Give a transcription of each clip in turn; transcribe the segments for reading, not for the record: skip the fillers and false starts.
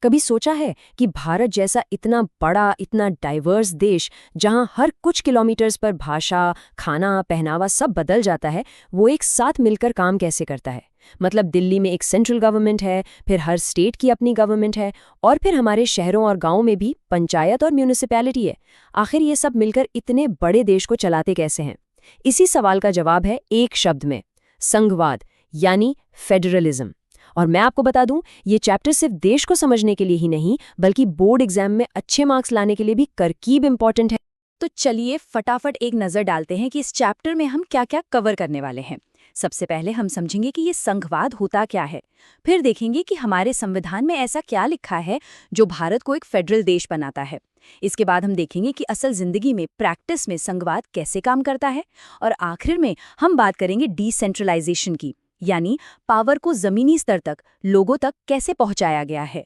कभी सोचा है कि भारत जैसा इतना बड़ा, इतना डाइवर्स देश, जहां हर कुछ किलोमीटर्स पर भाषा, खाना, पहनावा सब बदल जाता है, वो एक साथ मिलकर काम कैसे करता है? मतलब दिल्ली में एक सेंट्रल गवर्नमेंट है, फिर हर स्टेट की अपनी गवर्नमेंट है, और फिर हमारे शहरों और गांवों में भी पंचायत और म्यूनिसिपैलिटी है। आखिर ये सब मिलकर इतने बड़े देश को चलाते कैसे हैं? इसी सवाल का जवाब है एक शब्द में, संघवाद, यानी फेडरलिज्म। और मैं आपको बता दूं, ये चैप्टर सिर्फ देश को समझने के लिए ही नहीं, बल्कि बोर्ड एग्जाम में अच्छे मार्क्स लाने के लिए भी करकीब इंपॉर्टेंट है। तो चलिए फटाफट एक नज़र डालते हैं कि इस चैप्टर में हम क्या-क्या कवर करने वाले हैं। सबसे पहले हम समझेंगे कि ये संघवाद होता क्या है। फिर देखेंगे कि हमारे संविधान में ऐसा क्या लिखा है जो भारत को एक फेडरल देश बनाता है। इसके बाद हम देखेंगे कि असल जिंदगी में, प्रैक्टिस में संघवाद कैसे काम करता है। और आखिर में हम बात करेंगे डिसेंट्रलाइजेशन की, यानी पावर को जमीनी स्तर तक, लोगों तक कैसे पहुंचाया गया है।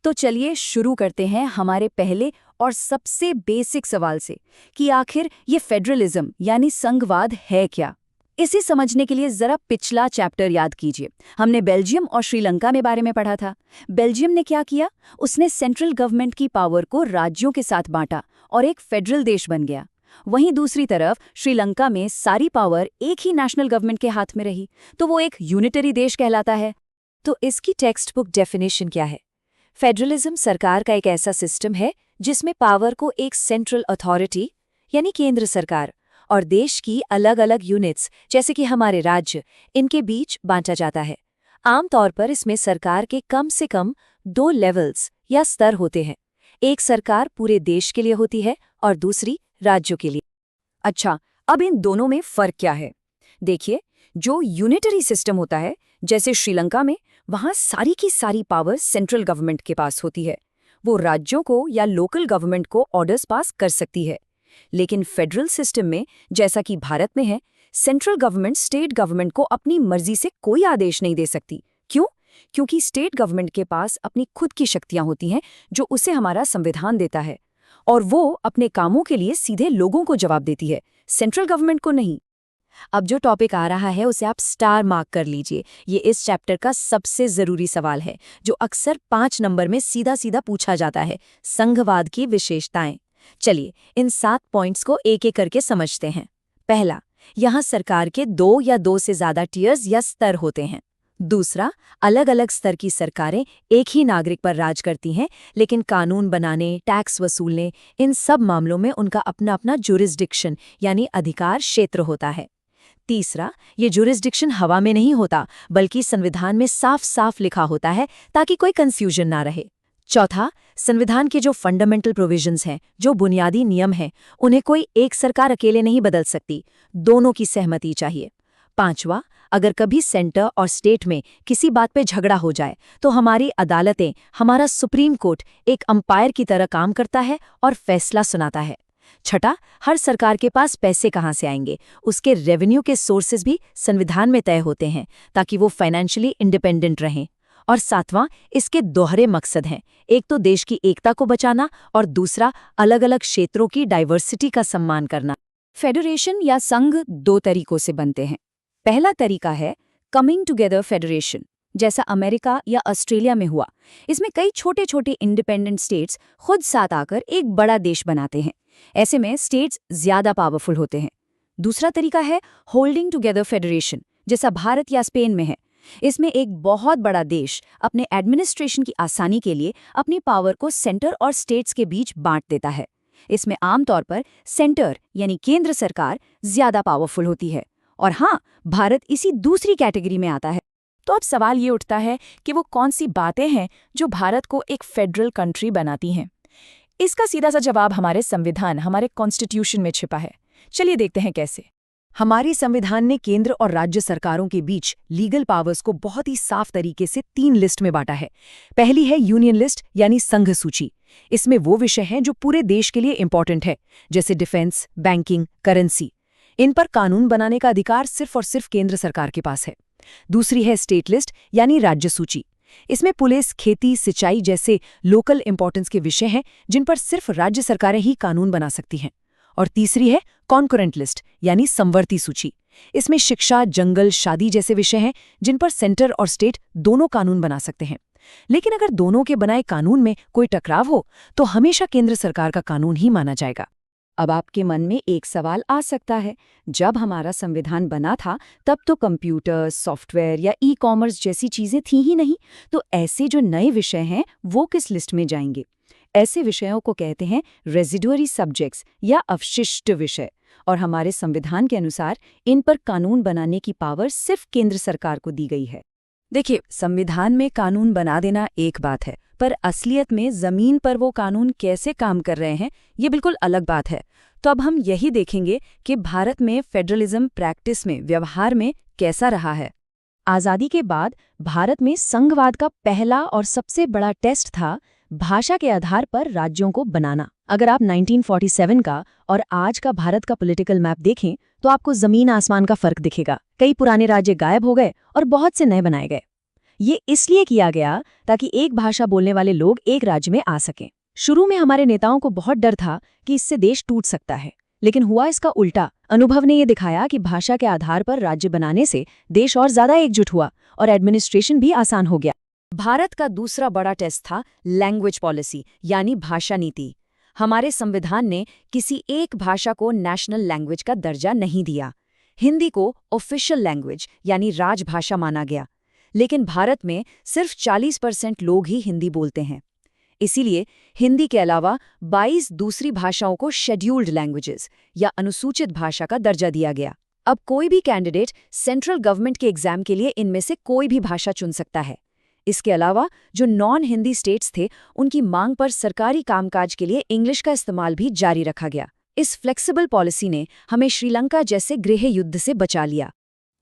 तो चलिए शुरू करते हैं हमारे पहले और सबसे बेसिक सवाल से कि आखिर ये फेडरलिज्म यानी संघवाद है क्या। इसे समझने के लिए जरा पिछला चैप्टर याद कीजिए। हमने बेल्जियम और श्रीलंका में बारे में पढ़ा था। बेल्जियम ने क्या किया? उसने सेंट्रल गवर्नमेंट की पावर को राज्यों के साथ बांटा और एक फेडरल देश बन गया। वहीं दूसरी तरफ श्रीलंका में सारी पावर एक ही नेशनल गवर्नमेंट के हाथ में रही, तो वो एक यूनिटरी देश कहलाता है। तो इसकी टेक्स्ट बुक डेफिनेशन क्या है? फेडरलिज्म सरकार का एक ऐसा सिस्टम है जिसमें पावर को एक सेंट्रल अथॉरिटी यानी केंद्र सरकार और देश की अलग अलग यूनिट्स जैसे कि हमारे राज्य, इनके बीच बांटा जाता है। आमतौर पर इसमें सरकार के कम से कम 2 लेवल्स या स्तर होते हैं। एक सरकार पूरे देश के लिए होती है और दूसरी राज्यों के लिए। अच्छा, अब इन दोनों में फर्क क्या है? देखिए, जो यूनिटरी सिस्टम होता है जैसे श्रीलंका में, वहां सारी की सारी पावर सेंट्रल गवर्नमेंट के पास होती है। वो राज्यों को या लोकल गवर्नमेंट को ऑर्डर्स पास कर सकती है। लेकिन फेडरल सिस्टम में, जैसा कि भारत में है, सेंट्रल गवर्नमेंट स्टेट गवर्नमेंट को अपनी मर्जी से कोई आदेश नहीं दे सकती। क्यों? क्योंकि स्टेट गवर्नमेंट के पास अपनी खुद की शक्तियां होती हैं जो उसे हमारा संविधान देता है, और वो अपने कामों के लिए सीधे लोगों को जवाब देती है, सेंट्रल गवर्नमेंट को नहीं। अब जो टॉपिक आ रहा है उसे आप स्टार मार्क कर लीजिए। ये इस चैप्टर का सबसे जरूरी सवाल है जो अक्सर 5 नंबर में सीधा सीधा पूछा जाता है, संघवाद की विशेषताएं। चलिए इन 7 पॉइंट्स को एक एक करके समझते हैं। पहला, यहाँ सरकार के 2 या 2 से ज्यादा टियर्स या स्तर होते हैं। दूसरा, अलग अलग स्तर की सरकारें एक ही नागरिक पर राज करती हैं, लेकिन कानून बनाने, टैक्स वसूलने, इन सब मामलों में उनका अपना अपना जुरिस्डिक्शन यानी अधिकार क्षेत्र होता है। तीसरा, ये जुरिस्डिक्शन हवा में नहीं होता, बल्कि संविधान में साफ साफ लिखा होता है ताकि कोई कंफ्यूजन ना रहे। चौथा, संविधान के जो फंडामेंटल प्रोविजंस हैं, जो बुनियादी नियम हैं, उन्हें कोई एक सरकार अकेले नहीं बदल सकती, दोनों की सहमति चाहिए। पांचवा, अगर कभी सेंटर और स्टेट में किसी बात पे झगड़ा हो जाए तो हमारी अदालतें, हमारा सुप्रीम कोर्ट एक अंपायर की तरह काम करता है और फैसला सुनाता है। छठा, हर सरकार के पास पैसे कहाँ से आएंगे, उसके रेवेन्यू के सोर्सेज भी संविधान में तय होते हैं ताकि वो फाइनेंशियली इंडिपेंडेंट रहें। और सातवां, इसके दोहरे मकसद हैं, एक तो देश की एकता को बचाना और दूसरा अलग अलग क्षेत्रों की डाइवर्सिटी का सम्मान करना। फेडरेशन या संघ 2 तरीकों से बनते हैं। पहला तरीका है कमिंग टुगेदर फेडरेशन, जैसा अमेरिका या ऑस्ट्रेलिया में हुआ। इसमें कई छोटे छोटे इंडिपेंडेंट स्टेट्स खुद साथ आकर एक बड़ा देश बनाते हैं। ऐसे में स्टेट्स ज्यादा पावरफुल होते हैं। दूसरा तरीका है होल्डिंग टुगेदर फेडरेशन, जैसा भारत या स्पेन में है। इसमें एक बहुत बड़ा देश अपने एडमिनिस्ट्रेशन की आसानी के लिए अपनी पावर को सेंटर और स्टेट्स के बीच बांट देता है। इसमें आमतौर पर सेंटर यानी केंद्र सरकार ज्यादा पावरफुल होती है, और हाँ, भारत इसी दूसरी कैटेगरी में आता है। तो अब सवाल ये उठता है कि वो कौन सी बातें हैं जो भारत को एक फेडरल कंट्री बनाती हैं। इसका सीधा सा जवाब हमारे संविधान, हमारे कॉन्स्टिट्यूशन में छिपा है। चलिए देखते हैं कैसे। हमारे संविधान ने केंद्र और राज्य सरकारों के बीच लीगल पावर्स को बहुत ही साफ तरीके से 3 लिस्ट में बांटा है। पहली है यूनियन लिस्ट यानी संघ सूची। इसमें वो विषय हैं जो पूरे देश के लिए इंपॉर्टेंट है, जैसे डिफेंस, बैंकिंग, करेंसी। इन पर कानून बनाने का अधिकार सिर्फ और सिर्फ केंद्र सरकार के पास है। दूसरी है स्टेट लिस्ट यानी राज्य सूची। इसमें पुलिस, खेती, सिंचाई जैसे लोकल इंपॉर्टेंस के विषय हैं जिन पर सिर्फ राज्य सरकारें ही कानून बना सकती हैं। और तीसरी है कॉन्करेंट लिस्ट यानी समवर्ती सूची। इसमें शिक्षा, जंगल, शादी जैसे विषय हैं जिन पर सेंटर और स्टेट दोनों कानून बना सकते हैं। लेकिन अगर दोनों के बनाए कानून में कोई टकराव हो तो हमेशा केंद्र सरकार का कानून ही माना जाएगा। अब आपके मन में एक सवाल आ सकता है, जब हमारा संविधान बना था तब तो कंप्यूटर, सॉफ्टवेयर या ई-कॉमर्स जैसी चीजें थी ही नहीं, तो ऐसे जो नए विषय हैं वो किस लिस्ट में जाएंगे? ऐसे विषयों को कहते हैं रेजिडुअरी सब्जेक्ट्स या अवशिष्ट विषय, और हमारे संविधान के अनुसार इन पर कानून बनाने की पावर सिर्फ केंद्र सरकार को दी गई है। देखिए, संविधान में कानून बना देना एक बात है, पर असलियत में जमीन पर वो कानून कैसे काम कर रहे हैं ये बिल्कुल अलग बात है। तो अब हम यही देखेंगे कि भारत में फेडरलिज्म प्रैक्टिस में, व्यवहार में कैसा रहा है। आज़ादी के बाद भारत में संघवाद का पहला और सबसे बड़ा टेस्ट था भाषा के आधार पर राज्यों को बनाना। अगर आप 1947 का और आज का भारत का पॉलिटिकल मैप देखें तो आपको जमीन आसमान का फर्क दिखेगा। कई पुराने राज्य गायब हो गए और बहुत से नए बनाए गए। ये इसलिए किया गया ताकि एक भाषा बोलने वाले लोग एक राज्य में आ सकें। शुरू में हमारे नेताओं को बहुत डर था कि इससे देश टूट सकता है, लेकिन हुआ इसका उल्टा। अनुभव ने ये दिखाया कि भाषा के आधार पर राज्य बनाने से देश और ज्यादा एकजुट हुआ और एडमिनिस्ट्रेशन भी आसान हो गया। भारत का दूसरा बड़ा टेस्ट था लैंग्वेज पॉलिसी यानी भाषा नीति। हमारे संविधान ने किसी एक भाषा को नेशनल लैंग्वेज का दर्जा नहीं दिया। हिंदी को ऑफिशियल लैंग्वेज यानी राजभाषा माना गया, लेकिन भारत में सिर्फ 40% लोग ही हिंदी बोलते हैं। इसीलिए हिंदी के अलावा 22 दूसरी भाषाओं को शेड्यूल्ड लैंग्वेजेस या अनुसूचित भाषा का दर्जा दिया गया। अब कोई भी कैंडिडेट सेंट्रल गवर्नमेंट के एग्जाम के लिए इनमें से कोई भी भाषा चुन सकता है। इसके अलावा जो नॉन हिंदी स्टेट्स थे उनकी मांग पर सरकारी कामकाज के लिए इंग्लिश का इस्तेमाल भी जारी रखा गया। इस फ्लेक्सिबल पॉलिसी ने हमें श्रीलंका जैसे गृह युद्ध से बचा लिया।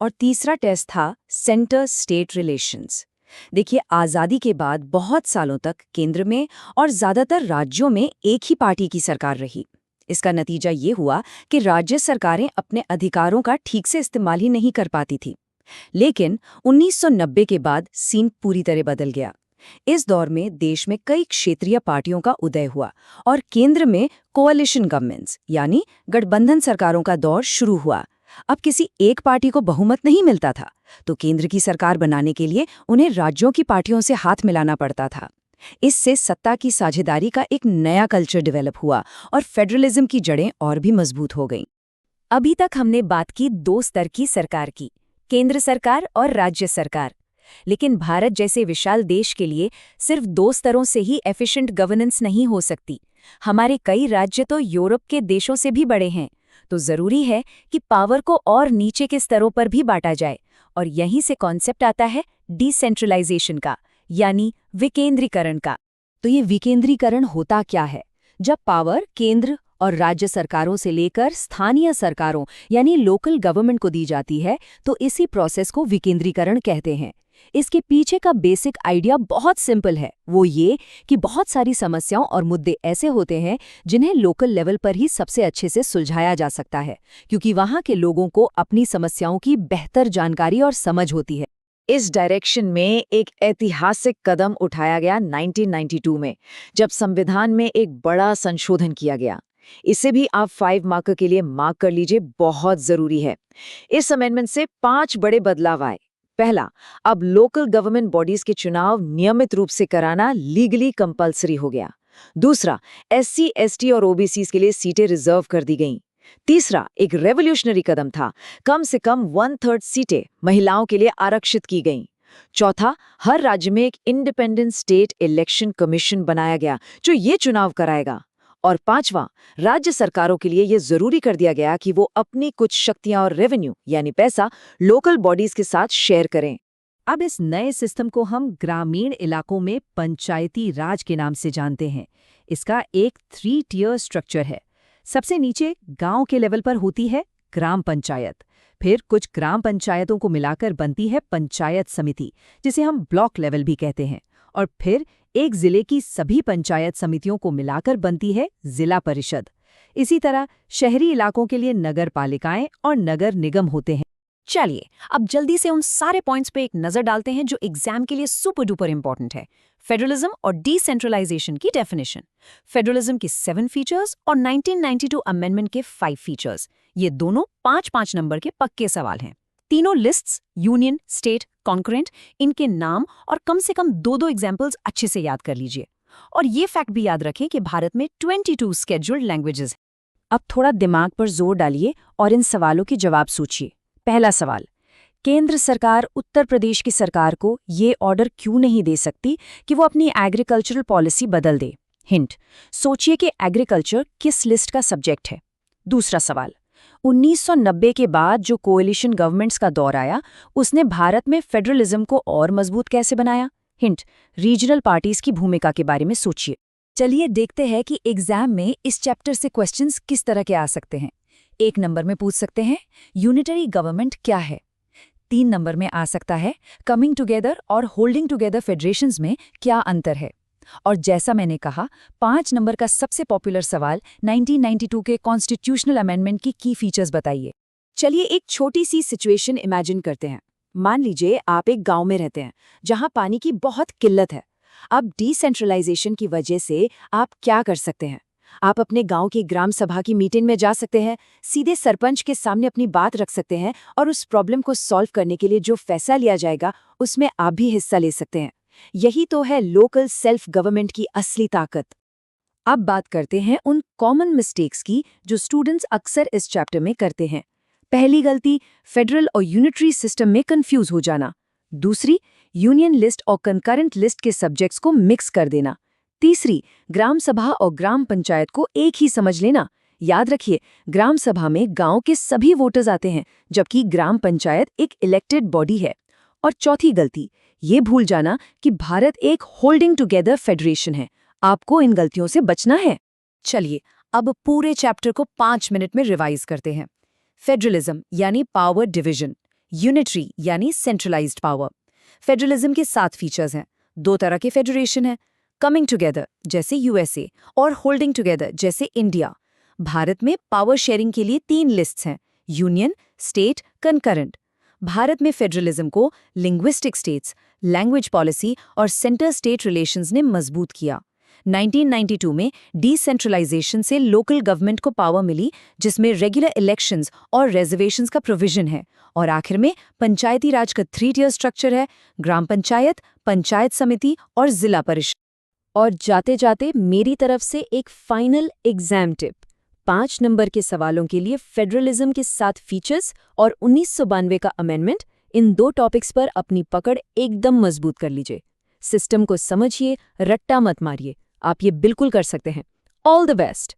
और तीसरा टेस्ट था सेंटर स्टेट रिलेशंस। देखिए, आज़ादी के बाद बहुत सालों तक केंद्र में और ज़्यादातर राज्यों में एक ही पार्टी की सरकार रही। इसका नतीजा ये हुआ कि राज्य सरकारें अपने अधिकारों का ठीक से इस्तेमाल ही नहीं कर पाती थी। लेकिन 1990 के बाद सीन पूरी तरह बदल गया। इस दौर में देश में कई क्षेत्रीय पार्टियों का उदय हुआ और केंद्र में कोalition गवर्नमेंट्स यानी गठबंधन सरकारों का दौर शुरू हुआ। अब किसी एक पार्टी को बहुमत नहीं मिलता था, तो केंद्र की सरकार बनाने के लिए उन्हें राज्यों की पार्टियों से हाथ मिलाना पड़ता था। इससे सत्ता की साझेदारी का एक नया कल्चर डेवलप हुआ और फेडरलिज्म की जड़ें और भी मजबूत हो गईं। अभी तक हमने बात की दो स्तर की सरकार की, केंद्र सरकार और राज्य सरकार। लेकिन भारत जैसे विशाल देश के लिए सिर्फ दो स्तरों से ही एफिशिएंट गवर्नेंस नहीं हो सकती। हमारे कई राज्य तो यूरोप के देशों से भी बड़े हैं, तो जरूरी है कि पावर को और नीचे के स्तरों पर भी बांटा जाए। और यहीं से कॉन्सेप्ट आता है डिसेंट्रलाइजेशन का, यानी विकेंद्रीकरण का। तो ये विकेंद्रीकरण होता क्या है? जब पावर केंद्र और राज्य सरकारों से लेकर स्थानीय सरकारों यानी लोकल गवर्नमेंट को दी जाती है, तो इसी प्रोसेस को विकेंद्रीकरण कहते हैं। इसके पीछे का बेसिक आइडिया बहुत सिंपल है। वो ये कि बहुत सारी समस्याओं और मुद्दे ऐसे होते हैं जिन्हें लोकल लेवल पर ही सबसे अच्छे से सुलझाया जा सकता है, क्योंकि वहाँ के लोगों को अपनी समस्याओं की बेहतर जानकारी और समझ होती है। इस डायरेक्शन में एक ऐतिहासिक कदम उठाया गया 1992 में, जब संविधान में एक बड़ा संशोधन किया गया। इसे भी आप 5 मार्कर के लिए मार्क कर लीजिए, बहुत जरूरी है। इस अमेंडमेंट से 5 बड़े बदलाव आए। पहला, अब लोकल गवर्नमेंट बॉडीज के चुनाव नियमित रूप से कराना लीगली कंपलसरी हो गया। दूसरा, SC, ST और OBCs के लिए सीटें रिजर्व कर दी गईं। तीसरा, एक रेवोल्यूशनरी कदम था, कम से कम 1/3 सीटें महिलाओं के लिए आरक्षित की गईं। चौथा, हर राज्य में एक इंडिपेंडेंट स्टेट इलेक्शन कमीशन बनाया गया जो ये चुनाव कराएगा। और पांचवा, राज्य सरकारों के लिए ये जरूरी कर दिया गया कि वो अपनी कुछ शक्तियां और रेवेन्यू यानी पैसा लोकल बॉडीज के साथ शेयर करें। अब इस नए सिस्टम को हम ग्रामीण इलाकों में पंचायती राज के नाम से जानते हैं। इसका एक 3 टियर स्ट्रक्चर है। सबसे नीचे गांव के लेवल पर होती है ग्राम पंचायत, फिर कुछ ग्राम पंचायतों को मिलाकर बनती है पंचायत समिति, जिसे हम ब्लॉक लेवल भी कहते हैं, और फिर एक जिले की सभी पंचायत समितियों को मिलाकर बनती है जिला परिषद। इसी तरह शहरी इलाकों के लिए नगर पालिकाएं और नगर निगम होते हैं। चलिए अब जल्दी से उन सारे पॉइंट्स पे एक नजर डालते हैं जो एग्जाम के लिए सुपर डुपर इंपॉर्टेंट है। फेडरलिज्म और डिसेंट्रलाइजेशन की डेफिनेशन, फेडरलिज्म की 7 फीचर्स और 1992 अमेंडमेंट के 5 फीचर्स। ये दोनों 5-5 नंबर के पक्के सवाल हैं। तीनों लिस्ट्स यूनियन, स्टेट, कॉन्करेंट, इनके नाम और कम से कम 2-2 एग्जाम्पल्स अच्छे से याद कर लीजिए। और ये फैक्ट भी याद रखें कि भारत में 22 स्केड्यूल्ड लैंग्वेजेस। अब थोड़ा दिमाग पर जोर डालिए और इन सवालों के जवाब सोचिए। पहला सवाल, केंद्र सरकार उत्तर प्रदेश की सरकार को ये ऑर्डर क्यों नहीं दे सकती कि वो अपनी एग्रीकल्चरल पॉलिसी बदल दे? हिंट, सोचिए कि एग्रीकल्चर किस लिस्ट का सब्जेक्ट है। दूसरा सवाल, 1990 के बाद जो कोएलिशन गवर्नमेंट्स का दौर आया, उसने भारत में फेडरलिज्म को और मजबूत कैसे बनाया? हिंट, रीजनल पार्टीज की भूमिका के बारे में सोचिए। चलिए देखते हैं कि एग्जाम में इस चैप्टर से क्वेश्चंस किस तरह के आ सकते हैं। 1 नंबर में पूछ सकते हैं यूनिटरी गवर्नमेंट क्या है। 3 नंबर में आ सकता है कमिंग टुगेदर और होल्डिंग टुगेदर फेडरेशंस में क्या अंतर है। और जैसा मैंने कहा, 5 नंबर का सबसे पॉपुलर सवाल 1992 के कॉन्स्टिट्यूशनल अमेंडमेंट की की फीचर्स बताइए। चलिए एक छोटी सी सिचुएशन इमेजिन करते हैं। मान लीजिए आप एक गांव में रहते हैं जहां पानी की बहुत किल्लत है। अब डिसेंट्रलाइजेशन की वजह से आप क्या कर सकते हैं? आप अपने गांव की ग्राम सभा की मीटिंग में जा सकते हैं, सीधे सरपंच के सामने अपनी बात रख सकते हैं और उस प्रॉब्लम को सॉल्व करने के लिए जो फैसला लिया जाएगा उसमें आप भी हिस्सा ले सकते हैं। यही तो है लोकल सेल्फ गवर्नमेंट की असली ताकत। अब बात करते हैं उन कॉमन मिस्टेक्स की जो स्टूडेंट्स अक्सर इस चैप्टर में करते हैं। पहली गलती, फेडरल और यूनिटरी सिस्टम में कंफ्यूज हो जाना। दूसरी, यूनियन लिस्ट और कंकरेंट लिस्ट के सब्जेक्ट्स को मिक्स कर देना। तीसरी, ग्राम सभा और ग्राम पंचायत को एक ही समझ लेना। याद रखिए, ग्राम सभा में गांव के सभी वोटर्स आते हैं, जबकि ग्राम पंचायत एक इलेक्टेड बॉडी है। और चौथी गलती, ये भूल जाना कि भारत एक होल्डिंग टुगेदर फेडरेशन है। आपको इन गलतियों से बचना है। चलिए, अब पूरे चैप्टर को 5 मिनट में रिवाइज करते हैं। फेडरलिज्म यानी पावर डिवीजन, यूनिटरी यानी सेंट्रलाइज्ड पावर। फेडरलिज्म के 7 फीचर्स हैं। 2 तरह के फेडरेशन हैं, कमिंग टुगेदर जैसे यूएसए और होल्डिंग टुगेदर जैसे इंडिया। भारत में पावर शेयरिंग के लिए 3 लिस्ट्स हैं, यूनियन, स्टेट, कंकरेंट। भारत में फेडरलिज्म को लिंग्विस्टिक स्टेट्स, लैंग्वेज पॉलिसी और सेंटर स्टेट रिलेशंस ने मजबूत किया। 1992 में डिसेंट्रलाइजेशन से लोकल गवर्नमेंट को पावर मिली, जिसमें रेगुलर इलेक्शंस और रिजर्वेशंस का प्रोविजन है। और आखिर में पंचायती राज का 3 टियर स्ट्रक्चर है, ग्राम पंचायत, पंचायत समिति और जिला परिषद। और जाते जाते मेरी तरफ से एक फाइनल एग्जाम टिप। 5 नंबर के सवालों के लिए फेडरलिज्म के 7 फीचर्स और 1992 का अमेंडमेंट, इन 2 टॉपिक्स पर अपनी पकड़ एकदम मजबूत कर लीजिए। सिस्टम को समझिए, रट्टा मत मारिए। आप ये बिल्कुल कर सकते हैं। All the best.